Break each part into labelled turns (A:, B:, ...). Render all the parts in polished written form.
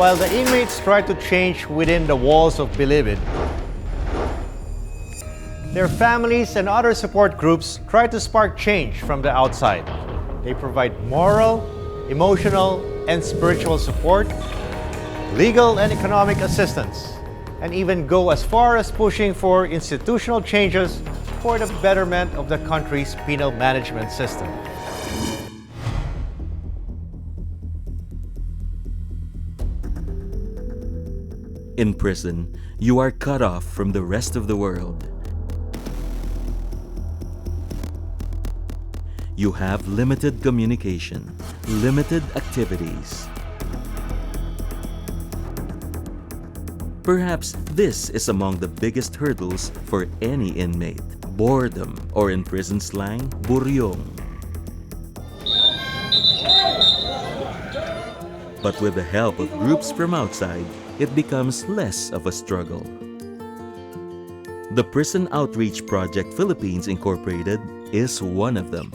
A: While the inmates try to change within the walls of Bilibid, their families and other support groups try to spark change from the outside. They provide moral, emotional, and spiritual support, legal and economic assistance, and even go as far as pushing for institutional changes for the betterment of the country's penal management system.
B: In prison, you are cut off from the rest of the world. You have limited communication, limited activities. Perhaps this is among the biggest hurdles for any inmate: boredom, or in prison slang, buryong. But with the help of groups from outside, it becomes less of a struggle. The Prison Outreach Project Philippines Incorporated is one of them.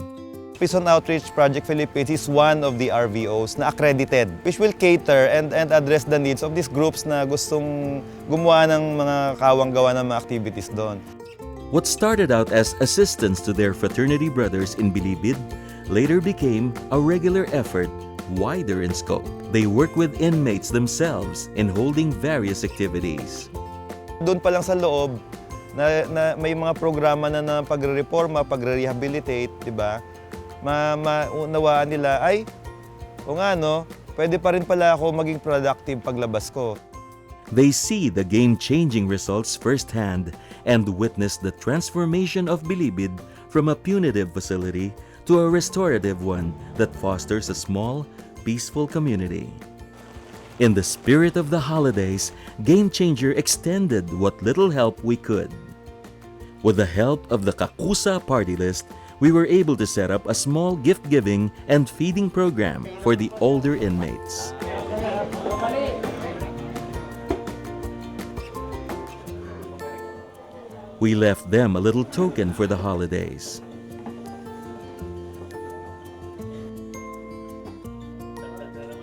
C: Prison Outreach Project Philippines is one of the RVOs na accredited, which will cater and address the needs of these groups na gustong gumawa ng mga kawang-gawa ng mga activities doon.
B: What started out as assistance to their fraternity brothers in Bilibid later became a regular effort, wider in scope. They work with inmates themselves in holding various activities.
C: Doon pa lang sa loob, na may mga programa na pagre-reforma, pagre-rehabilitate, di ba? Maunawaan nila, ay, o nga no, pwede pa rin pala ako maging productive paglabas ko.
B: They see the game-changing results firsthand and witness the transformation of Bilibid from a punitive facility to a restorative one that fosters a small, peaceful community. In the spirit of the holidays, Game Changer extended what little help we could. With the help of the Kakusa party list, we were able to set up a small gift-giving and feeding program for the older inmates. We left them a little token for the holidays.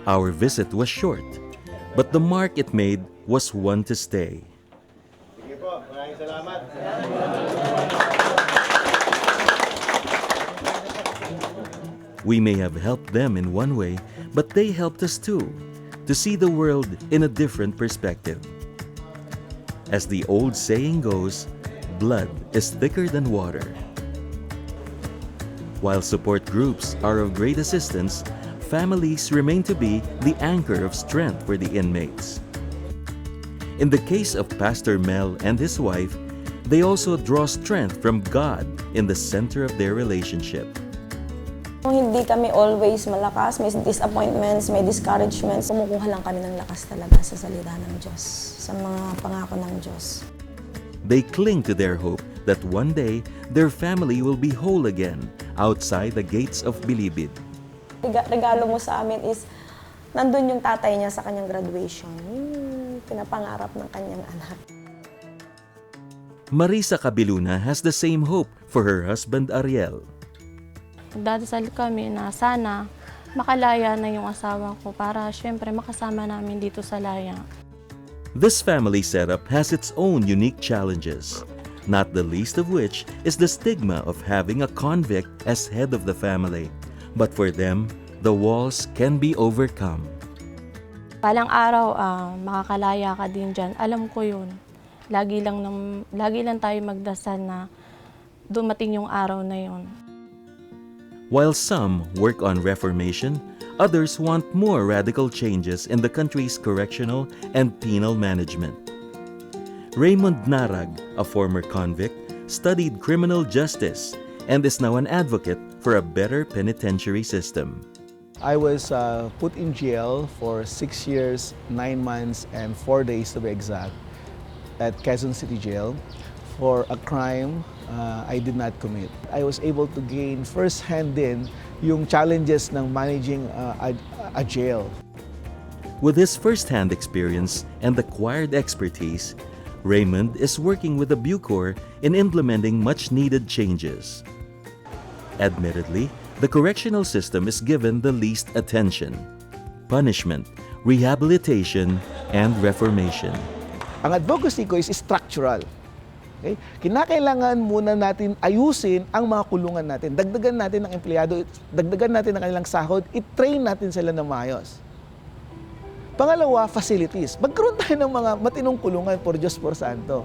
B: Our visit was short, but the mark it made was one to stay.
A: Sige po, maraming salamat.
B: We may have helped them in one way, but they helped us too, to see the world in a different perspective. As the old saying goes, blood is thicker than water. While support groups are of great assistance, families remain to be the anchor of strength for the inmates. In the case of Pastor Mel and his wife, they also draw strength from God in the center of their relationship.
D: Hindi kami always malakas, may disappointments, may discouragements. Kumukuha lang kami ng lakas talaga sa salita ng Diyos, sa mga pangako ng Diyos.
B: They cling to their hope that one day their family will be whole again outside the gates of Bilibid.
D: Regalo mo sa amin is, nandun yung tatay niya sa kanyang graduation, yung pinapangarap ng kanyang anak.
B: Marisa Cabiluna has the same hope for her husband Ariel.
E: Nagdadasal kami na sana makalaya na yung asawa ko para syempre makasama namin dito sa laya.
B: This family setup has its own unique challenges, not the least of which is the stigma of having a convict as head of the family. But for them, the walls can be overcome.
E: Palang araw, makakalaya ka din dyan. Alam ko yun. Lagi lang tayo magdasal na dumating yung araw na yun.
B: While some work on reformation, others want more radical changes in the country's correctional and penal management. Raymond Narag, a former convict, studied criminal justice and is now an advocate for a better penitentiary system.
F: I was put in jail for 6 years, 9 months, and 4 days to be exact at Quezon City Jail for a crime I did not commit. I was able to gain first-hand din yung challenges ng managing a jail.
B: With his first-hand experience and acquired expertise, Raymond is working with the Bucor in implementing much-needed changes. Admittedly, the correctional system is given the least attention. Punishment, rehabilitation, and reformation.
F: Ang advocacy ko is structural. Okay? Kinakailangan muna natin ayusin ang mga kulungan natin. Dagdagan natin ng empleyado, dagdagan natin ang kanilang sahod, i-train natin sila na maayos. Pangalawa, facilities. Magkaroon tayo ng mga matinong kulungan por Diyos por Santo.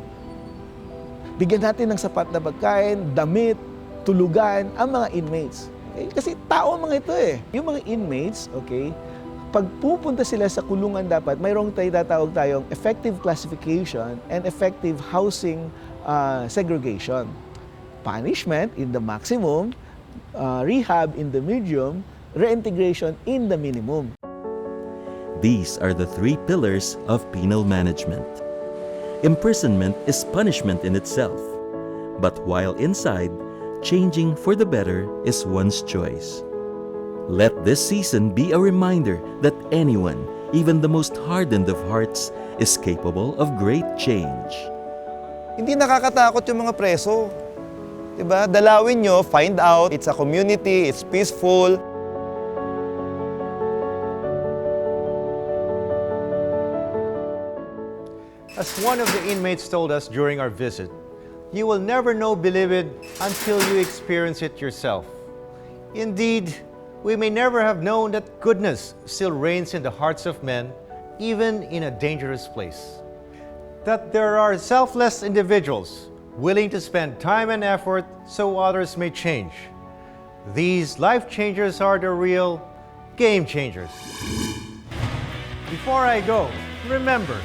F: Bigyan natin ng sapat na pagkain, damit, tulugan, ang mga inmates. Okay? Kasi tao mga ito eh. Yung mga inmates, okay, pag pupunta sila sa kulungan dapat, mayroong tatawag tayong effective classification and effective housing segregation. Punishment in the maximum, rehab in the medium, reintegration in the minimum.
B: These are the three pillars of penal management. Imprisonment is punishment in itself, but while inside, changing for the better is one's choice. Let this season be a reminder that anyone, even the most hardened of hearts, is capable of great change.
C: Hindi nakakatakot yung mga preso. Diba? Dalawin nyo, find out, it's a community, it's peaceful.
A: As one of the inmates told us during our visit, you will never know Bilibid until you experience it yourself. Indeed, we may never have known that goodness still reigns in the hearts of men, even in a dangerous place. That there are selfless individuals willing to spend time and effort so others may change. These life changers are the real game changers. Before I go, remember,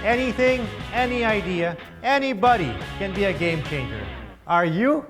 A: anything, any idea, anybody can be a game changer. Are you?